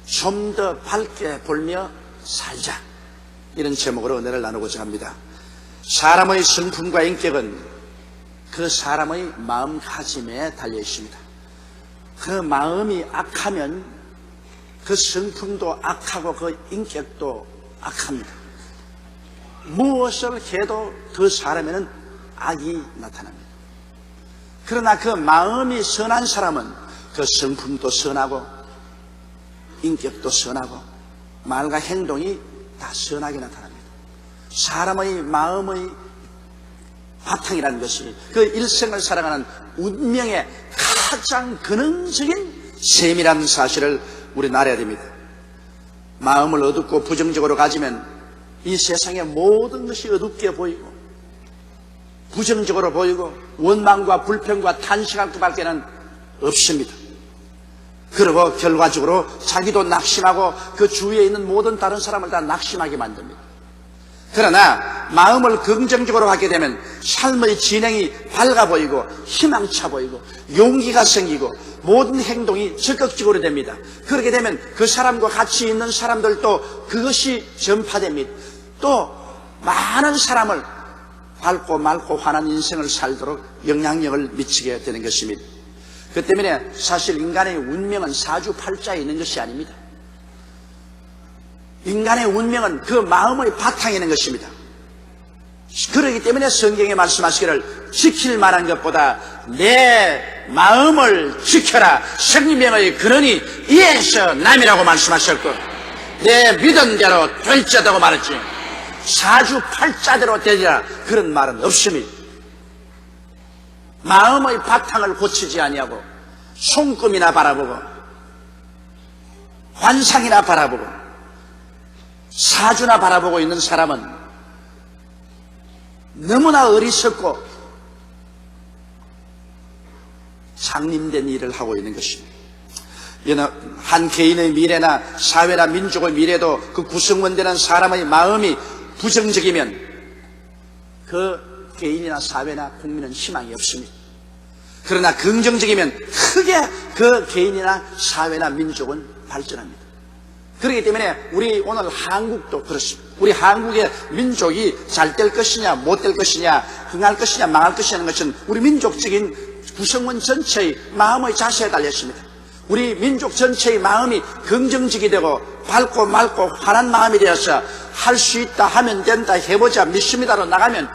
좀 더 밝게 보며 살자, 이런 제목으로 은혜를 나누고자 합니다. 사람의 성품과 인격은 그 사람의 마음가짐에 달려 있습니다. 그 마음이 악하면 그 성품도 악하고 그 인격도 악합니다. 무엇을 해도 그 사람에는 악이 나타납니다. 그러나 그 마음이 선한 사람은 그 성품도 선하고 인격도 선하고 말과 행동이 다 선하게 나타납니다. 사람의 마음의 바탕이라는 것이 그 일생을 살아가는 운명의 가장 근원적인 셈이라는 사실을 우리는 알아야 됩니다. 마음을 어둡고 부정적으로 가지면 이 세상의 모든 것이 어둡게 보이고 부정적으로 보이고 원망과 불평과 탄식할 것밖에는 없습니다. 그리고 결과적으로 자기도 낙심하고 그 주위에 있는 모든 다른 사람을 다 낙심하게 만듭니다. 그러나 마음을 긍정적으로 하게 되면 삶의 진행이 밝아 보이고 희망차 보이고 용기가 생기고 모든 행동이 적극적으로 됩니다. 그렇게 되면 그 사람과 같이 있는 사람들도 그것이 전파됩니다. 또 많은 사람을 밝고 맑고 환한 인생을 살도록 영향력을 미치게 되는 것입니다. 그 때문에 사실 인간의 운명은 사주팔자에 있는 것이 아닙니다. 인간의 운명은 그 마음의 바탕에 있는 것입니다. 그렇기 때문에 성경에 말씀하시기를 지킬 만한 것보다 내 마음을 지켜라, 생명의 근원이 이에서 남이라고 말씀하셨고 내 믿은 대로 될지어다고 말했지 사주팔자대로 되리라 그런 말은 없습니다. 마음의 바탕을 고치지 아니하고 손금이나 바라보고 환상이나 바라보고 사주나 바라보고 있는 사람은 너무나 어리석고 상림된 일을 하고 있는 것입니다. 한 개인의 미래나 사회나 민족의 미래도 그 구성원되는 사람의 마음이 부정적이면 그 개인이나 사회나 국민은 희망이 없습니다. 그러나 긍정적이면 크게 그 개인이나 사회나 민족은 발전합니다. 그렇기 때문에 우리 오늘 한국도 그렇습니다. 우리 한국의 민족이 잘 될 것이냐 못 될 것이냐 흥할 것이냐 망할 것이냐는 것은 우리 민족적인 구성원 전체의 마음의 자세에 달려 있습니다. 우리 민족 전체의 마음이 긍정적이 되고 밝고 맑고 환한 마음이 되어서 할 수 있다, 하면 된다, 해보자, 믿습니다로 나가면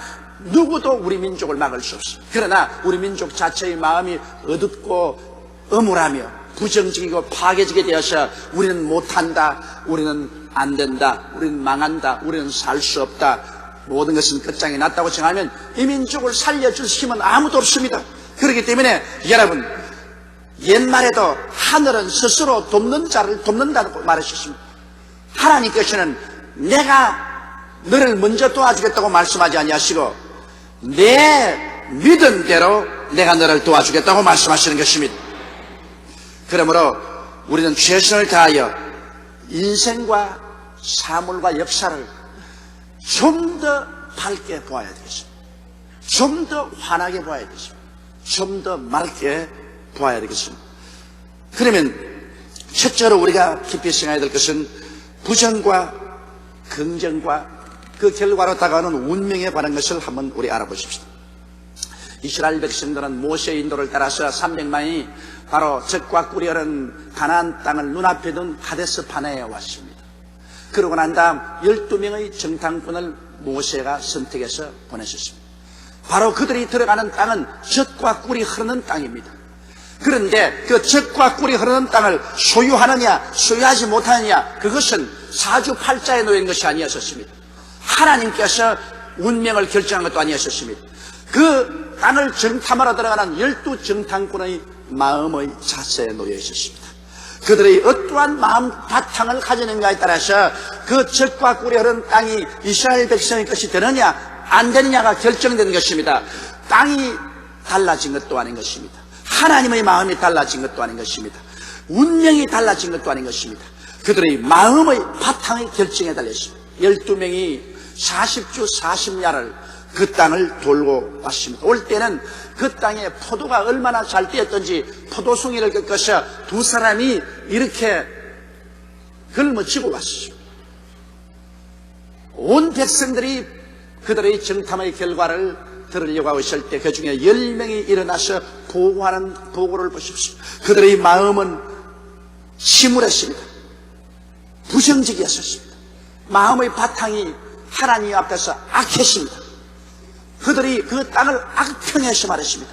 누구도 우리 민족을 막을 수 없습니다. 그러나 우리 민족 자체의 마음이 어둡고 âm울하며 부정적이고 파괴적이 되어서 우리는 못한다, 우리는 안 된다, 우리는 망한다, 우리는 살 수 없다, 모든 것은 끝장이 났다고 정하면 이 민족을 살려줄 힘은 아무도 없습니다. 그렇기 때문에 여러분, 옛말에도 하늘은 스스로 돕는 자를 돕는다고 말하셨습니다. 하나님께서는 내가 너를 먼저 도와주겠다고 말씀하지 아니하시고 내 믿은 대로 내가 너를 도와주겠다고 말씀하시는 것입니다. 그러므로 우리는 최선을 다하여 인생과 사물과 역사를 좀 더 밝게 보아야 되겠습니다. 좀 더 환하게 보아야 되겠습니다. 좀 더 맑게 보아야 되겠습니다. 그러면 첫째로 우리가 깊이 생각해야 될 것은 부정과 긍정과 그 결과로 다가오는 운명에 관한 것을 한번 우리 알아보십시다. 이스라엘 백성들은 모세의 인도를 따라서 300만이 바로 적과 꿀이 흐르는 가나안 땅을 눈앞에 둔 가데스 바네에 왔습니다. 그러고 난 다음 12명의 정탐꾼을 모세가 선택해서 보내셨습니다. 바로 그들이 들어가는 땅은 젖과 꿀이 흐르는 땅입니다. 그런데 그 젖과 꿀이 흐르는 땅을 소유하느냐 소유하지 못하느냐, 그것은 사주팔자에 놓인 것이 아니었습니다. 하나님께서 운명을 결정한 것도 아니었습니다. 그 땅을 정탐하러 들어가는 12정탐꾼의 마음의 자세에 놓여 있었습니다. 그들의 어떠한 마음 바탕을 가지는가에 따라서 그 젖과 꿀이 흐르는 땅이 이스라엘 백성의 것이 되느냐 안 되느냐가 결정된 것입니다. 땅이 달라진 것도 아닌 것입니다. 하나님의 마음이 달라진 것도 아닌 것입니다. 운명이 달라진 것도 아닌 것입니다. 그들의 마음의 바탕이 결정에 달렸습니다. 12명이 40주 40야를 그 땅을 돌고 왔습니다. 올 때는 그 땅에 포도가 얼마나 잘 되었던지 포도송이를 꺾어서 두 사람이 이렇게 걸머쥐고 왔습니다. 온 백성들이 그들의 정탐의 결과를 들으려고 하고 있을 때 그 중에 10명이 일어나서 보고를 보십시오. 그들의 마음은 침울했습니다. 부정적이었습니다. 마음의 바탕이 하나님 앞에서 악했습니다. 그들이 그 땅을 악평해서 말했습니다.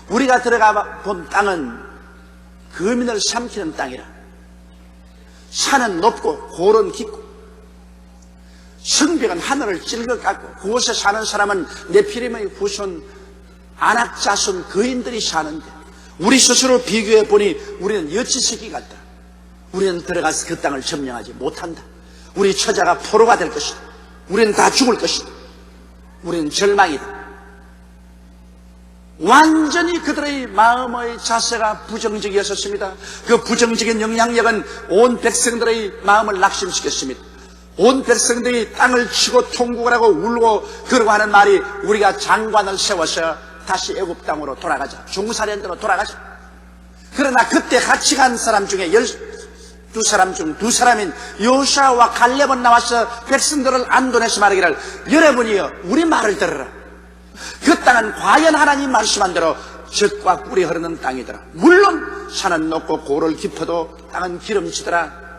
우리가 들어가 본 땅은 거민을 삼키는 땅이라. 산은 높고 골은 깊고 성벽은 하늘을 찔것 같고 그곳에 사는 사람은 네피림의 후손 아낙 자손 거인들이 사는데 우리 스스로 비교해 보니 우리는 여치새끼 같다. 우리는 들어가서 그 땅을 점령하지 못한다. 우리 처자가 포로가 될 것이다. 우리는 다 죽을 것이다. 우리는 절망이다. 완전히 그들의 마음의 자세가 부정적이었습니다. 그 부정적인 영향력은 온 백성들의 마음을 낙심시켰습니다. 온 백성들이 땅을 치고 통곡을 하고 울고 그러고 하는 말이 우리가 장관을 세워서 다시 애굽 땅으로 돌아가자. 종살이한대로 돌아가자. 그러나 그때 같이 간 사람 중에 12사람 중 2사람인 여호수아와 갈렙은 나와서 백성들을 안도내서 말하기를 여러분이여 우리 말을 들으라. 그 땅은 과연 하나님 말씀한 대로 젖과 꿀이 흐르는 땅이더라. 물론 산은 높고 골을 깊어도 땅은 기름지더라.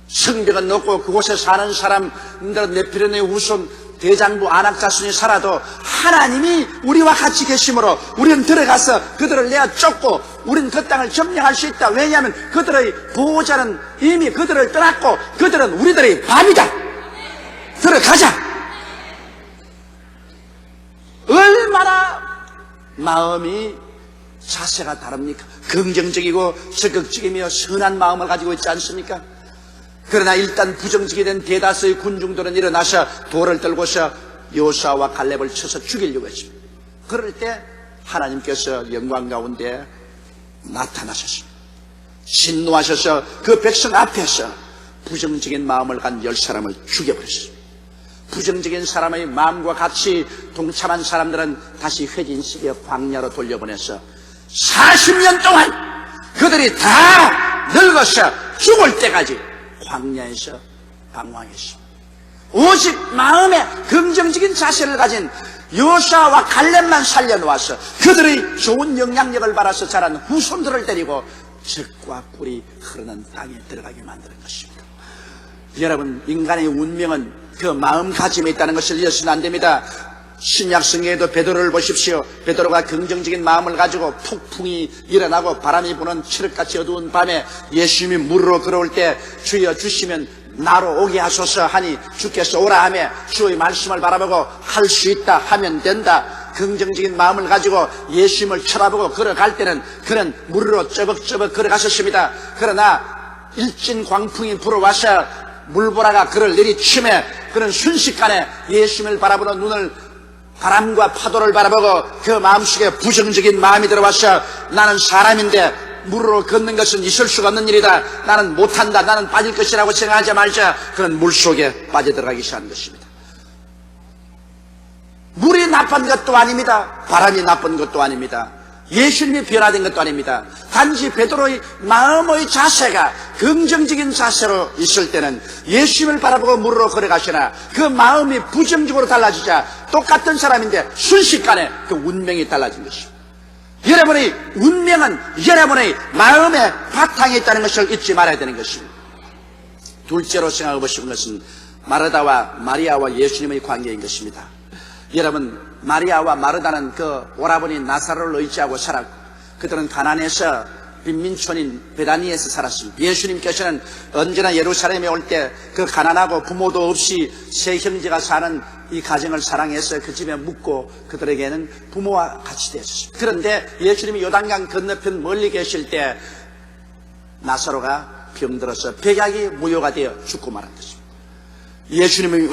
성벽은 높고 그곳에 사는 사람들은 네피림의 후손 대장부 아낙 자손이 살아도 하나님이 우리와 같이 계심으로 우리는 들어가서 그들을 내어 쫓고 우리는 그 땅을 점령할 수 있다. 왜냐하면 그들의 보호자는 이미 그들을 떠났고 그들은 우리들의 밥이다. 들어가자. 얼마나 마음이 자세가 다릅니까? 긍정적이고 적극적이며 선한 마음을 가지고 있지 않습니까? 그러나 일단 부정적이 된 대다수의 군중들은 일어나서 돌을 들고서 여호수아와 갈렙을 쳐서 죽이려고 했습니다. 그럴 때 하나님께서 영광 가운데 나타나셨습니다. 진노하셔서 그 백성 앞에서 부정적인 마음을 간 10사람을 죽여버렸습니다. 부정적인 사람의 마음과 같이 동참한 사람들은 다시 회진식의 광야로 돌려보내서 40년 동안 그들이 다 늙어서 죽을 때까지 광야에서 방황했습니다. 오직 마음에 긍정적인 자세를 가진 여호수아와 갈렙만 살려놓아서 그들의 좋은 영향력을 받아서 자란 후손들을 데리고 젖과 꿀이 흐르는 땅에 들어가게 만드는 것입니다. 여러분, 인간의 운명은 그 마음가짐에 있다는 것을 잊어서는 안 됩니다. 신약성경에도 베드로를 보십시오. 베드로가 긍정적인 마음을 가지고 폭풍이 일어나고 바람이 부는 칠흑같이 어두운 밤에 예수님이 물으로 걸어올 때 주여 주시면 나로 오게 하소서 하니 주께서 오라 하며 주의 말씀을 바라보고 할 수 있다 하면 된다. 긍정적인 마음을 가지고 예수님을 쳐다보고 걸어갈 때는 그는 물으로 쩌벅쩌벅 걸어가셨습니다. 그러나 일진 광풍이 불어와서 물보라가 그를 내리치며 그는 순식간에 예수님을 바라보는 눈을 바람과 파도를 바라보고 그 마음속에 부정적인 마음이 들어와서 나는 사람인데 물으로 걷는 것은 있을 수가 없는 일이다. 나는 못한다. 나는 빠질 것이라고 생각하자마자 그는 물속에 빠져들어가기 시작한 것입니다. 물이 나쁜 것도 아닙니다. 바람이 나쁜 것도 아닙니다. 예수님이 변화된 것도 아닙니다. 단지 베드로의 마음의 자세가 긍정적인 자세로 있을 때는 예수님을 바라보고 물으로 걸어가시나 그 마음이 부정적으로 달라지자 똑같은 사람인데 순식간에 그 운명이 달라진 것입니다. 여러분의 운명은 여러분의 마음의 바탕에 있다는 것을 잊지 말아야 되는 것입니다. 둘째로 생각해 보시는 것은 마르다와 마리아와 예수님의 관계인 것입니다. 여러분, 마리아와 마르다는 그 오라버니 나사로를 의지하고 살았고 그들은 가나안에서 빈민촌인 베다니에서 살았습니다. 예수님께서는 언제나 예루살렘에 올 때 그 가난하고 부모도 없이 세 형제가 사는 이 가정을 사랑해서 그 집에 묵고 그들에게는 부모와 같이 되었습니다. 그런데 예수님이 요단강 건너편 멀리 계실 때 나사로가 병들어서 백약이 무효가 되어 죽고 말한 것입니다. 예수님이